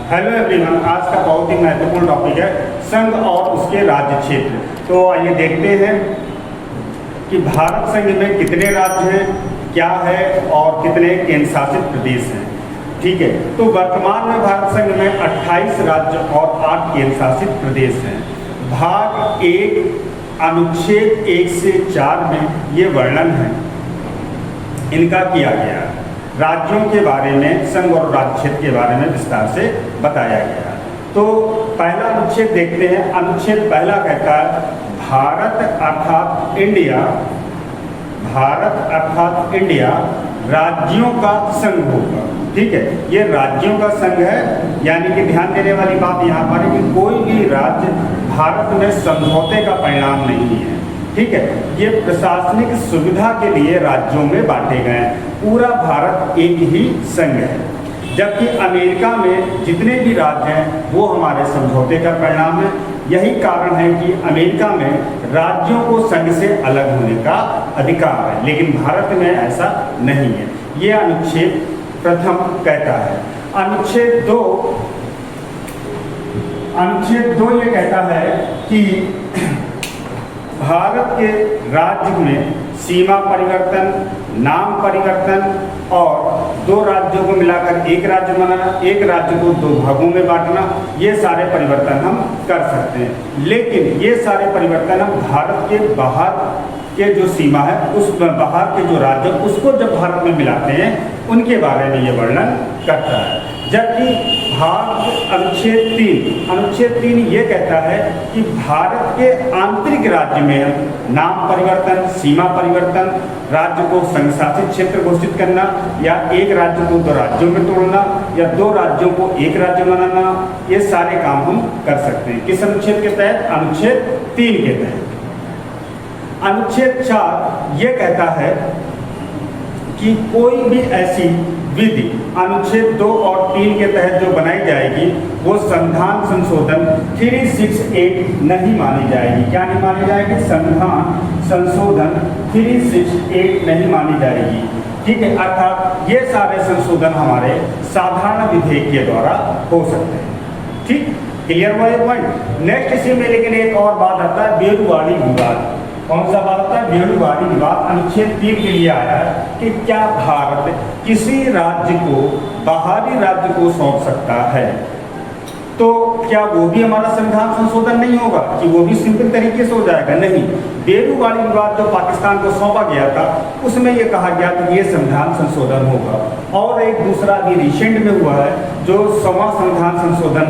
Hello everyone, आज का बहुत ही महत्वपूर्ण टॉपिक है संघ और उसके राज्य क्षेत्र। तो आइए देखते हैं कि भारत संघ में कितने राज्य हैं, क्या है और कितने केंद्र शासित प्रदेश हैं। ठीक है, तो वर्तमान में भारत संघ में 28 राज्य और 8 केंद्र शासित प्रदेश हैं। भाग 1 अनुच्छेद 1 से 4 में ये वर्णन है इनका किया गया। राज्यों के बारे में, संघ और राज्य क्षेत्र के बारे में विस्तार से बताया गया। तो पहला अनुच्छेद देखते हैं। अनुच्छेद पहला कहता है भारत अर्थात इंडिया राज्यों का संघ होगा। ठीक है, ये राज्यों का संघ है, यानी कि ध्यान देने वाली बात यहाँ पर है कि कोई भी राज्य भारत में समझौते का परिणाम नहीं है। ठीक है, ये प्रशासनिक सुविधा के लिए राज्यों में बांटे गए हैं। पूरा भारत एक ही संघ है, जबकि अमेरिका में जितने भी राज्य हैं वो हमारे समझौते का परिणाम है। यही कारण है कि अमेरिका में राज्यों को संघ से अलग होने का अधिकार है, लेकिन भारत में ऐसा नहीं है। ये अनुच्छेद प्रथम कहता है। अनुच्छेद 2 ये कहता है कि भारत के राज्य में सीमा परिवर्तन, नाम परिवर्तन और 2 राज्यों को मिलाकर एक राज्य बनाना, एक राज्य को 2 भागों में बांटना, ये सारे परिवर्तन हम कर सकते हैं। लेकिन ये सारे परिवर्तन हम भारत के बाहर के जो सीमा है, उस बाहर के जो राज्य उसको जब भारत में मिलाते हैं उनके बारे में ये वर्णन करता है। जबकि अनुच्छेद 3 ये कहता है कि भारत के आंतरिक राज्य में नाम परिवर्तन, सीमा परिवर्तन, राज्य को संघ शासित क्षेत्र घोषित करना, या एक राज्य को 2 राज्यों में तोड़ना, या 2 राज्यों को एक राज्य बनाना, ये सारे काम हम कर सकते हैं। किस अनुच्छेद के तहत? अनुच्छेद 3 के तहत। अनुच्छेद 4 ये कहता है कि कोई भी ऐसी विधि अनुच्छेद 2 और 3 के तहत जो बनाई जाएगी वो संविधान संशोधन 368 नहीं मानी जाएगी। क्या नहीं मानी जाएगी? संविधान संशोधन 368 नहीं मानी जाएगी। ठीक है, अर्थात ये सारे संशोधन हमारे साधारण विधेयक के द्वारा हो सकते हैं। ठीक, क्लियर हुआ ये पॉइंट। नेक्स्ट इसी में लेकिन एक और बात आता है, बेरुवाड़ी विवाद। कौन सा बात आता है? बेरुवाड़ी विवाद। अनुच्छेद 3 के लिए आया है कि क्या भारत किसी राज्य को बाहरी राज्य को सौंप सकता है? तो क्या वो भी हमारा संविधान संशोधन नहीं होगा कि वो भी सिंपल तरीके से हो जाएगा? नहीं। बेरुवाड़ी विवाद जो पाकिस्तान को सौंपा गया था उसमें ये कहा गया कि ये संविधान संशोधन होगा। और एक दूसरा भी रिसेंट में हुआ है जो 100वां संविधान संशोधन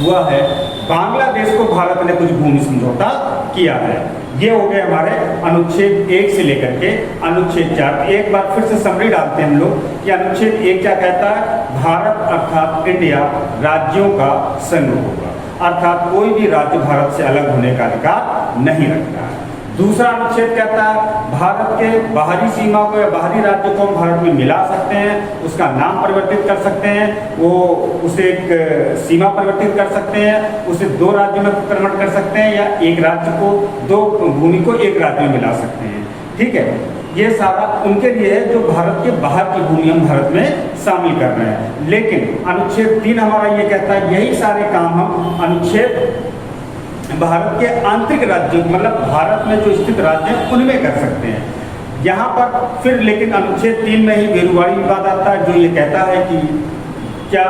हुआ है। बांग्लादेश को भारत ने कुछ भूमि समझौता किया है। ये हो गए हमारे अनुच्छेद 1 से लेकर के अनुच्छेद 4। एक बार फिर से समरी डालते हैं हम लोग कि अनुच्छेद 1 क्या कहता है? भारत अर्थात इंडिया राज्यों का संघ होगा, अर्थात कोई भी राज्य भारत से अलग होने का अधिकार नहीं रखता है। दूसरा अनुच्छेद कहता है भारत के बाहरी सीमा को या बाहरी राज्य को हम भारत में मिला सकते हैं, उसका नाम परिवर्तित कर सकते हैं, वो उसे एक सीमा परिवर्तित कर सकते हैं, उसे 2 राज्यों में कन्वर्ट कर सकते हैं, या एक राज्य को 2 भूमि को एक राज्य में मिला सकते हैं। ठीक है, ये सारा उनके लिए है जो भारत के बाहर की भूमि हम भारत में शामिल कर रहे हैं। लेकिन अनुच्छेद 3 हमारा ये कहता है यही सारे काम हम अनुच्छेद भारत के आंतरिक राज्यों, मतलब भारत में जो स्थित राज्य हैं उनमें कर सकते हैं। यहाँ पर फिर लेकिन अनुच्छेद 3 में ही बेरुवाड़ी विवाद आता है, जो ये कहता है कि क्या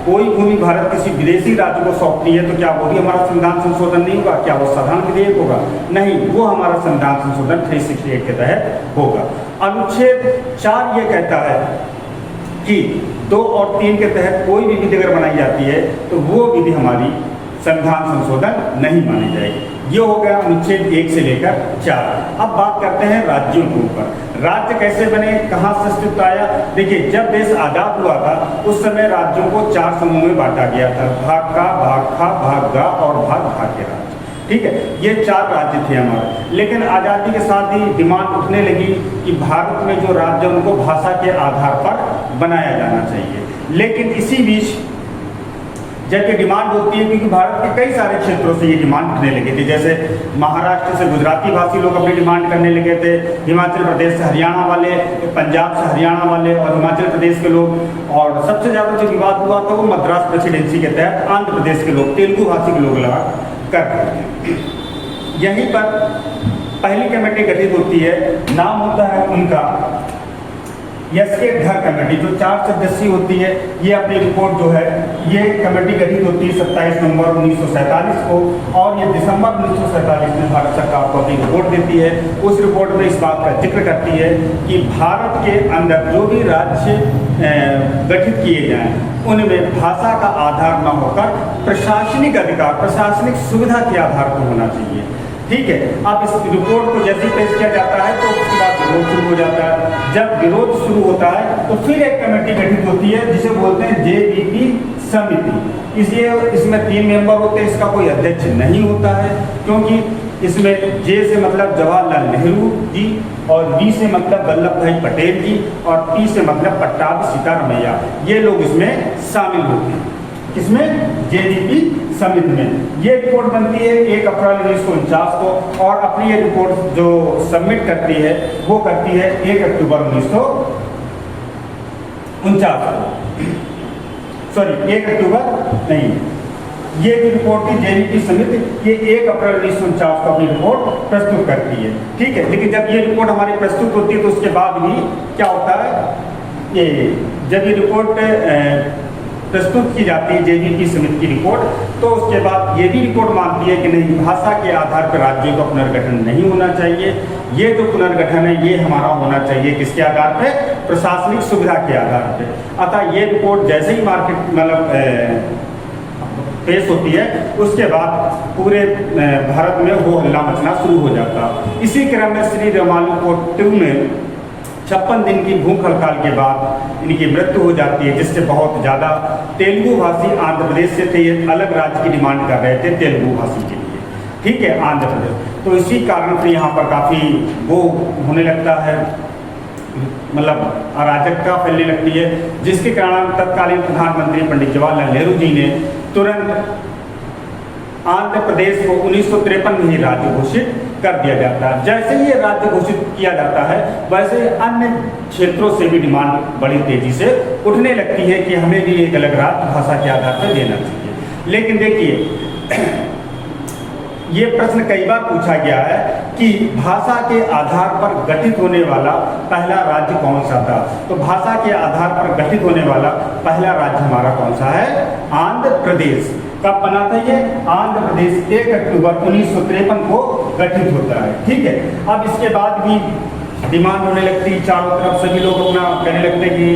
कोई भूमि भारत किसी विदेशी राज्य को सौंपती है तो क्या वो भी हमारा संविधान संशोधन नहीं होगा? क्या वो साधारण विधेयक होगा? नहीं, वो हमारा संविधान संशोधन 368 के तहत होगा। अनुच्छेद 4 ये कहता है कि 2 और 3 के तहत कोई भी विधि अगर बनाई जाती है तो वो विधि हमारी संविधान संशोधन नहीं मानी जाएगी। ये हो गया अनुच्छेद 1 से लेकर 4। अब बात करते हैं राज्यों के ऊपर। राज्य कैसे बने, कहाँ से अस्तित्व आया? देखिए, जब देश आजाद हुआ था उस समय राज्यों को 4 समूह में बांटा गया था, भाग का, भाग खा, भाग गा और भाग भा के राज्य। ठीक है, ये 4 राज्य थे हमारे। लेकिन आज़ादी के साथ ही डिमांड उठने लगी कि भारत में जो राज्य उनको भाषा के आधार पर बनाया जाना चाहिए। लेकिन इसी बीच जबकि डिमांड होती है क्योंकि भारत के कई सारे क्षेत्रों से ये डिमांड करने लगे थे। जैसे महाराष्ट्र से गुजराती भाषी लोग अपनी डिमांड करने लगे थे, हिमाचल प्रदेश से हरियाणा वाले, पंजाब से हरियाणा वाले और हिमाचल प्रदेश के लोग। और सबसे ज़्यादा जो विवाद हुआ था वो मद्रास प्रेसिडेंसी के तहत आंध्र प्रदेश के लोग, तेलुगु भाषी के लोग लगा कर रहे थे। यहीं पर पहली कमेटी गठित होती है, नाम होता है उनका एस.के. धर कमेटी, जो 4 सदस्यीय होती है। ये अपनी रिपोर्ट जो है, ये कमेटी गठित होती है 27 नवंबर 1947 को, और ये दिसंबर 1947 में भारत सरकार को अपनी रिपोर्ट देती है। उस रिपोर्ट में इस बात का जिक्र करती है कि भारत के अंदर जो भी राज्य गठित किए जाएं, उनमें भाषा का आधार न होकर प्रशासनिक अधिकार, प्रशासनिक सुविधा के आधार पर होना चाहिए। ठीक है। अब इस रिपोर्ट को जैसे पेश किया जाता है तो उसके बाद विरोध शुरू हो जाता है। जब विरोध शुरू होता है तो फिर एक कमेटी गठित होती है जिसे बोलते हैं JVP समिति। इसमें 3 मेंबर होते हैं, इसका कोई अध्यक्ष नहीं होता है, क्योंकि इसमें J से मतलब जवाहरलाल नेहरू जी, और V से मतलब वल्लभ भाई पटेल जी, और P से मतलब पट्टाभी सीतारमैया, ये लोग इसमें शामिल होते हैं। किसमें? JVP समिति में। ये रिपोर्ट बनती है 1 अप्रैल 1949 को, और अपनी ये रिपोर्ट जो सबमिट करती है वो करती है 1 अक्टूबर 1949 को। सॉरी, 1 अक्टूबर नहीं, ये जो रिपोर्ट थी JVP समिति, ये 1 अप्रैल 1949 को अपनी रिपोर्ट प्रस्तुत करती है। ठीक है। लेकिन जब ये रिपोर्ट हमारी प्रस्तुत होती है तो उसके बाद भी क्या होता है, ये जब ये रिपोर्ट प्रस्तुत की जाती है JVP समिति की रिपोर्ट, तो उसके बाद ये भी रिपोर्ट मानती है कि नहीं, भाषा के आधार पर राज्यों का पुनर्गठन नहीं होना चाहिए। ये जो पुनर्गठन है ये हमारा होना चाहिए किसके आधार पे? प्रशासनिक सुविधा के आधार पे। अतः ये रिपोर्ट जैसे ही मार्केट मतलब पेश होती है, उसके बाद पूरे भारत में हो हल्ला मचना शुरू हो जाता। इसी क्रम में श्री रामालू कोट्टू में 56 दिन की भूख हड़ताल के बाद इनकी मृत्यु हो जाती है, जिससे बहुत ज़्यादा तेलुगु भाषी आंध्र प्रदेश से थे, ये अलग राज्य की डिमांड कर रहे थे तेलुगु भाषी के लिए। ठीक है, आंध्र प्रदेश। तो इसी कारण से यहाँ पर काफ़ी वो होने लगता है, मतलब अराजकता फैलने लगती है, जिसके कारण तत्कालीन प्रधानमंत्री पंडित जवाहरलाल नेहरू जी ने तुरंत आंध्र प्रदेश को 1953 में ही राज्य घोषित कर दिया जाता है। जैसे ही ये राज्य घोषित किया जाता है, वैसे अन्य क्षेत्रों से भी डिमांड बड़ी तेजी से उठने लगती है कि हमें भी एक अलग राज्य भाषा के आधार पर देना चाहिए। लेकिन देखिए, ये प्रश्न कई बार पूछा गया है कि भाषा के आधार पर गठित होने वाला पहला राज्य कौन सा था। तो भाषा के आधार पर गठित होने वाला पहला राज्य हमारा कौन सा है? आंध्र प्रदेश। कब बना था ये? आंध्र प्रदेश 1 अक्टूबर 1953 को गठित होता है। ठीक है। अब इसके बाद भी डिमांड होने लगती है, चारों तरफ सभी लोग अपना कहने लगते हैं कि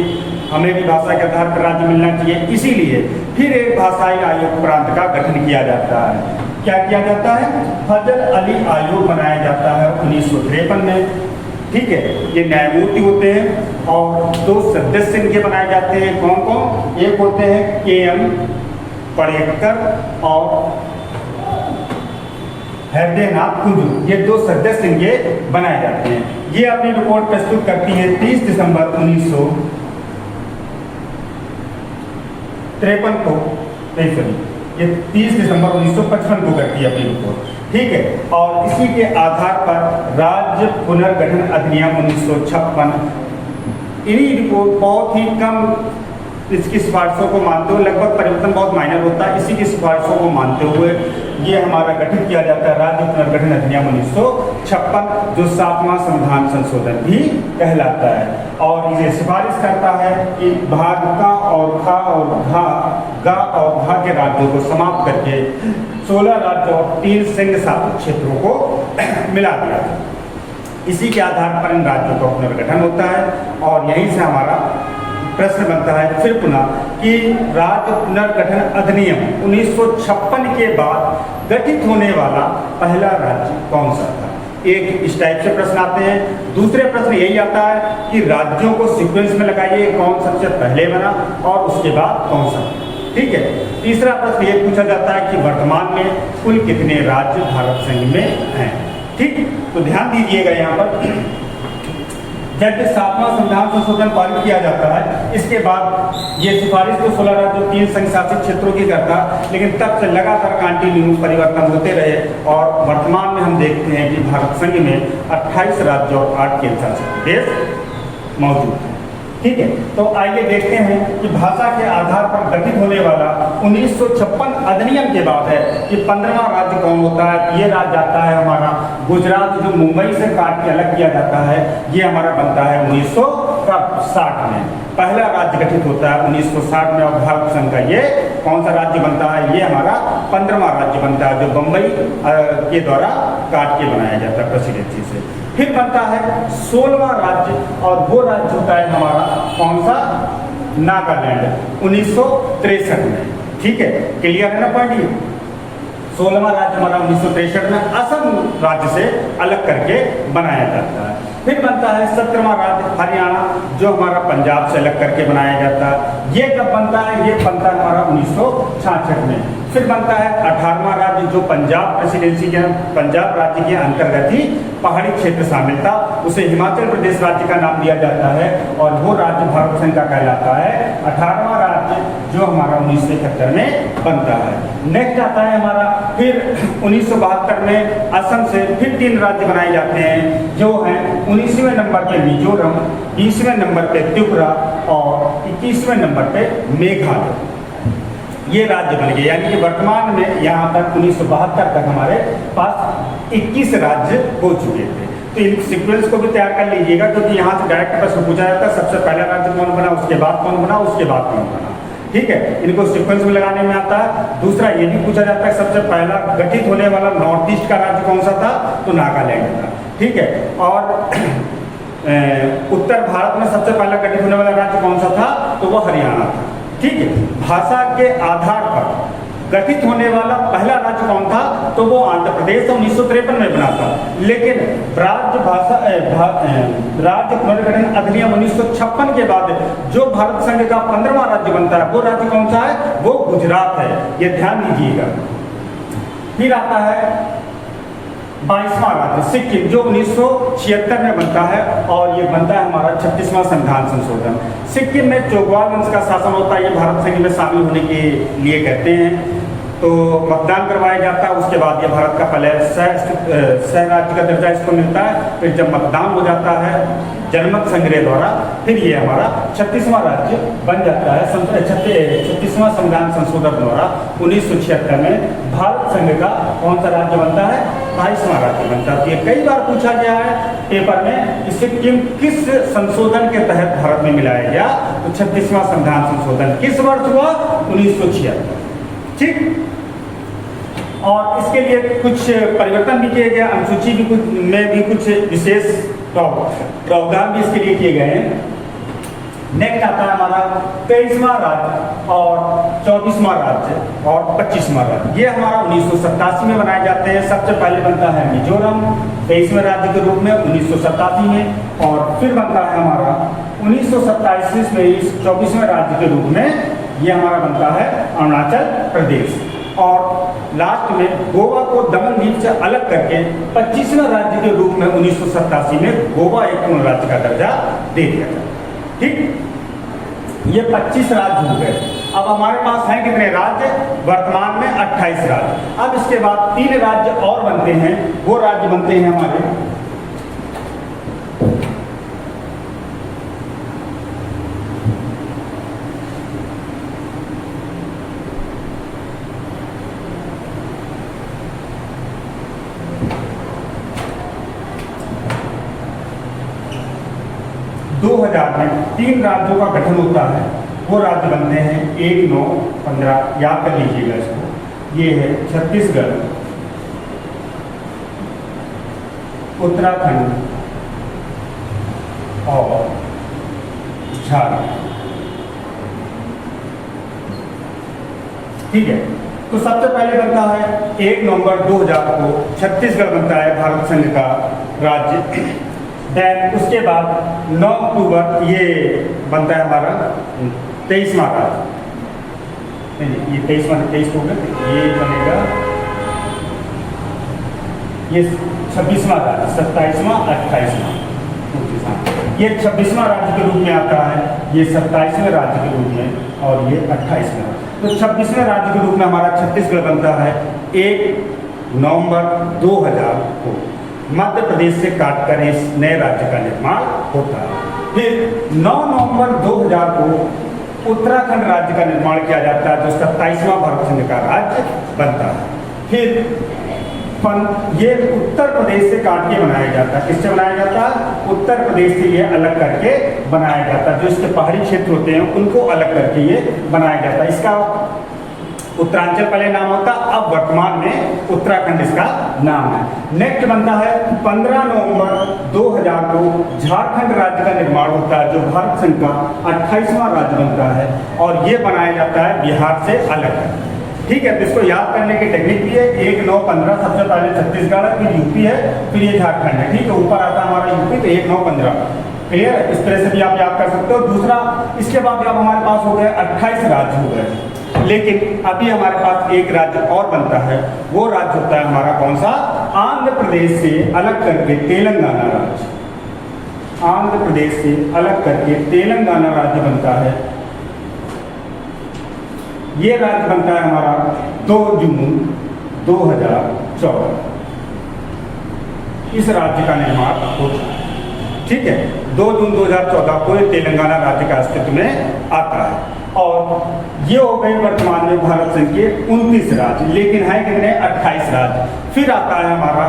हमें भी भाषा के आधार पर राज्य मिलना चाहिए। इसीलिए फिर एक भाषाई आयोग प्रांत का गठन किया जाता है। क्या किया जाता है? फजल अली आयोग बनाया जाता है 1953 में। ठीक है। ये न्यायमूर्ति होते हैं और 2 सदस्य इनके बनाए जाते हैं। कौन कौन? एक होते हैं KM पड़ेकर और हृदयनाथ कुंजू, ये 2 सदस्य इनके बनाए जाते हैं। ये अपनी रिपोर्ट प्रस्तुत करती है 30 दिसंबर 1953 को, ये 30 दिसंबर 1955 को करती है अपनी रिपोर्ट। ठीक है। और इसी के आधार पर राज्य पुनर्गठन अधिनियम 1956, इन्हीं रिपोर्ट बहुत ही कम इसकी सिफारिशों को मानते हुए, लगभग परिवर्तन बहुत माइनर होता है, इसी की सिफारिशों को मानते हुए ये हमारा गठित किया जाता है राज्य पुनर्गठन अधिनियम 1956, जो 7वां संविधान संशोधन भी कहलाता है। और इसे सिफारिश करता है कि भाग का और खा और घा, गा और घा के राज्यों को समाप्त करके 16 राज्य और 3 संघ शासित क्षेत्रों को मिला दिया। इसी के आधार पर इन राज्यों का पुनर्गठन होता है। और यहीं से हमारा प्रश्न बनता है फिर पुनः कि राज्य पुनर्गठन अधिनियम 1956 के बाद गठित होने वाला पहला राज्य कौन सा था। एक इस टाइप से प्रश्न आते हैं। दूसरे प्रश्न यही आता है कि राज्यों को सीक्वेंस में लगाइए, कौन सबसे पहले बना और उसके बाद कौन सा। ठीक है। तीसरा प्रश्न ये पूछा जाता है कि वर्तमान में कुल कितने राज्य भारत संघ में हैं। ठीक, तो ध्यान दीजिएगा यहाँ पर जब 7वां संविधान संशोधन पारित किया जाता है, इसके बाद ये सिफारिश तो 16 राज्यों 3 संघ शासित क्षेत्रों की करता, लेकिन तब से लगातार कंटिन्यू परिवर्तन होते रहे और वर्तमान में हम देखते हैं कि भारत संघ में 28 राज्य और 8 केंद्र शासित प्रदेश मौजूद हैं। ठीक है, तो आइए देखते हैं कि भाषा के आधार पर गठित होने वाला 1956 अधिनियम के बाद है कि 15वां राज्य कौन होता है। ये राज्य आता है हमारा गुजरात, जो मुंबई से काट के अलग किया जाता है, ये हमारा बनता है 1960 में। पहला राज्य गठित होता है 1960 में और भारत संघ का ये कौन सा राज्य बनता है, ये हमारा 15वां राज्य बनता है, जो बम्बई के द्वारा काट के बनाया जाता है प्रेसिडेंसी से। फिर बनता है 16वां राज्य और वो राज्य होता है हमारा कौन सा, नागालैंड, 1963 में। ठीक है, क्लियर है ना पॉइंट। 16वां राज्य हमारा 1963 में असम राज्य से अलग करके बनाया जाता है। फिर बनता है 17वां राज्य हरियाणा, जो हमारा पंजाब से अलग करके बनाया जाता है। ये कब बनता है, ये बनता है हमारा 1966 में। फिर बनता है 18वां राज्य, जो पंजाब प्रेसिडेंसी के पंजाब राज्य के अंतर्गत ही पहाड़ी क्षेत्र शामिल था, उसे हिमाचल प्रदेश राज्य का नाम दिया जाता है और वो राज्य भारत संघ का कहलाता है 18वां राज्य, जो हमारा 1971 में बनता है। नेक्स्ट आता है हमारा फिर 1972 में असम से फिर 3 राज्य बनाए जाते हैं, जो हैं 19वें नंबर पे मिजोरम, 20वें नंबर पे त्रिपुरा और 21वें नंबर पे मेघालय। ये राज्य बन गए, यानी कि वर्तमान में यहाँ तक 1972 तक हमारे पास 21 राज्य हो चुके थे। तो इन सीक्वेंस को भी तैयार कर लीजिएगा, क्योंकि यहाँ से डायरेक्ट प्रश्न पूछा जाता है, सबसे पहला राज्य कौन बना, उसके बाद कौन बना, उसके बाद कौन बना। ठीक है, इनको सीक्वेंस में लगाने में आता है। दूसरा ये भी पूछा जाता है, सबसे पहला गठित होने वाला नॉर्थ ईस्ट का राज्य कौन सा था, तो नागालैंड था। ठीक है, और उत्तर भारत में सबसे पहला गठित होने वाला राज्य कौन सा था, तो वो हरियाणा था। ठीक है, भाषा के आधार पर गठित होने वाला पहला राज्य कौन था, तो वो आंध्र प्रदेश 1953 में बना था। लेकिन राज्य पुनर्गठन अधिनियम 1956 के बाद जो भारत संघ का 15वां राज्य बनता है, वो राज्य कौन सा है, वो गुजरात है। ये ध्यान दीजिएगा। फिर आता है 22वां राज्य सिक्किम, जो 1976 में बनता है और ये बनता है हमारा 36वां संविधान संशोधन। सिक्किम में चोगवाल वंश का शासन होता है, ये भारत संघ में शामिल होने के लिए कहते हैं। तो मतदान करवाया जाता है, उसके बाद ये भारत का पहले सह राज्य का दर्जा इसको मिलता है। फिर जब मतदान हो जाता है जनमत संग्रह द्वारा, फिर ये हमारा 36वां राज्य बन जाता है 36वां संविधान संशोधन द्वारा 1976 में भारत संघ का कौन सा राज्य बनता है, 22वां राज्य बनता है। ये कई बार पूछा गया है पेपर में कि सिक्किम किस संशोधन के तहत भारत में मिलाया गया, तो 36वां संविधान संशोधन किस वर्ष हुआ, 1976। ठीक, और इसके लिए कुछ परिवर्तन भी किए गए, अनुसूची भी कुछ में भी कुछ विशेष प्रावधान भी इसके लिए किए गए हैं। नेक्स्ट आता है हमारा 23वां राज्य और 24वां राज्य और 25वां राज्य। ये हमारा 1987 में बनाए जाते हैं। सबसे पहले बनता है मिजोरम 23वें राज्य के रूप में 1987 में, और फिर बनता है हमारा 1927 में 24वें राज्य के रूप में ये हमारा बनता है अरुणाचल प्रदेश। और लास्ट में गोवा को दमन द्वीप से अलग करके 25वें राज्य के रूप में 1987 में गोवा एक पूर्ण राज्य का दर्जा दे दिया गया। ठीक, ये 25 राज्य हो गए। अब हमारे पास हैं कितने राज्य, वर्तमान में 28 राज्य। अब इसके बाद 3 राज्य और बनते हैं, वो राज्य बनते हैं हमारे में 3 राज्यों का गठन होता है। वो राज्य बनते हैं 1, 9, 15, याद कर लीजिएगा इसको। ये है छत्तीसगढ़, उत्तराखंड और झारखंड। ठीक है, तो सबसे पहले बनता है 1 नवंबर 2000 को छत्तीसगढ़ बनता है भारत संघ का राज्य। देन उसके बाद 9 अक्टूबर ये बनता है हमारा 23वां राज्य। ये 23 होगा, ये बनेगा ये 26वां राज्य, 27वां, 28वां। ये 26वां राज्य के रूप में आता है, ये 27वें राज्य के रूप में और ये 28वें। तो 26वें राज्य के रूप में हमारा छत्तीसगढ़ बनता है 1 नवंबर 2000 को। मध्य प्रदेश से काटकर इस नए राज्य का निर्माण होता है। फिर 9 नवंबर 2000 को उत्तराखंड राज्य का निर्माण किया जाता है, जो 27वां भारत संघ का राज्य बनता है। फिर ये उत्तर प्रदेश से काट के बनाया जाता है। किससे बनाया जाता है? उत्तर प्रदेश से ये अलग करके बनाया जाता है। जो इसके पहाड़ी क्षेत्र होते हैं उनको अलग करके ये बनाया जाता है। इसका उत्तरांचल पहले नाम होता, अब वर्तमान में उत्तराखंड इसका नाम है। नेक्स्ट बनता है 15 नवंबर 2000 को झारखंड राज्य का निर्माण होता है, जो भारत संघ का 28वां राज्य बनता है और ये बनाया जाता है बिहार से अलग। ठीक है, तो इसको याद करने की टेक्निक भी है। 1 9 15 सबसे पहले छत्तीसगढ़ है, फिर यूपी है, फिर ये झारखंड है। ठीक है, ऊपर आता है हमारा यूपी, तो 1 9 15। क्लियर है? इस तरह से भी आप याद कर सकते हो। दूसरा, इसके बाद अब हमारे पास हो गए 28 राज्य हो गए, लेकिन अभी हमारे पास एक राज्य और बनता है। वो राज्य होता है हमारा कौन सा? आंध्र प्रदेश से अलग करके तेलंगाना राज्य। आंध्र प्रदेश से अलग करके तेलंगाना राज्य बनता है। ये राज्य बनता है हमारा 2 जून 2014। इस राज्य का निर्माण होता है। ठीक है, 2 जून 2014 को तेलंगाना राज्य का अस्तित्व में आता है। और ये हो गए वर्तमान में भारत संघ के 29 राज्य, लेकिन है कितने? 28 राज्य। फिर आता है हमारा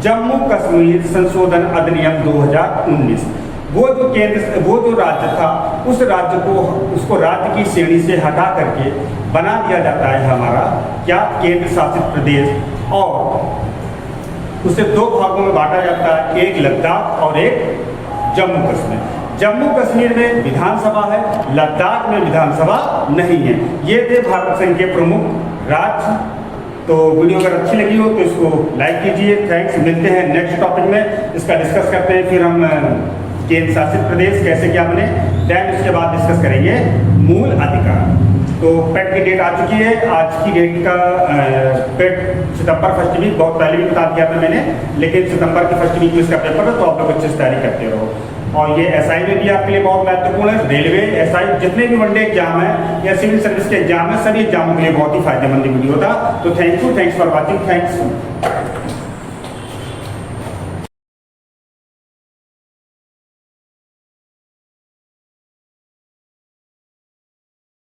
जम्मू कश्मीर संशोधन अधिनियम 2019। वो जो राज्य था, उस राज्य को, उसको राज्य की श्रेणी से हटा करके बना दिया जाता है हमारा क्या? केंद्र शासित प्रदेश। और उसे 2 भागों में बांटा जाता है, एक लद्दाख और एक जम्मू कश्मीर। जम्मू कश्मीर में विधानसभा है, लद्दाख में विधानसभा नहीं है। ये थे भारत संघ के प्रमुख राज्य। तो वीडियो अगर अच्छी लगी हो तो इसको लाइक कीजिए। थैंक्स। मिलते हैं नेक्स्ट टॉपिक में, इसका डिस्कस करते हैं। फिर हम केंद्र शासित प्रदेश कैसे क्या बने, देन उसके बाद डिस्कस करेंगे मूल अधिकार। तो पेट की डेट आ चुकी है। आज की डेट का पेट सितंबर फर्स्ट वीक, बहुत पहले भी बता दिया था मैंने, लेकिन सितंबर की फर्स्ट वीक में इसका पेपर है, तो आप लोग अच्छे से तैयारी करते रहो। और ये एसआई में भी आपके लिए बहुत महत्वपूर्ण है। रेलवे, एसआई, जितने भी वनडे एग्जाम है या सिविल सर्विस के एग्जाम है, सभी एग्जामों के लिए बहुत ही फायदेमंद वीडियो था। तो थैंक्स फॉर वॉचिंग। थैंक्स।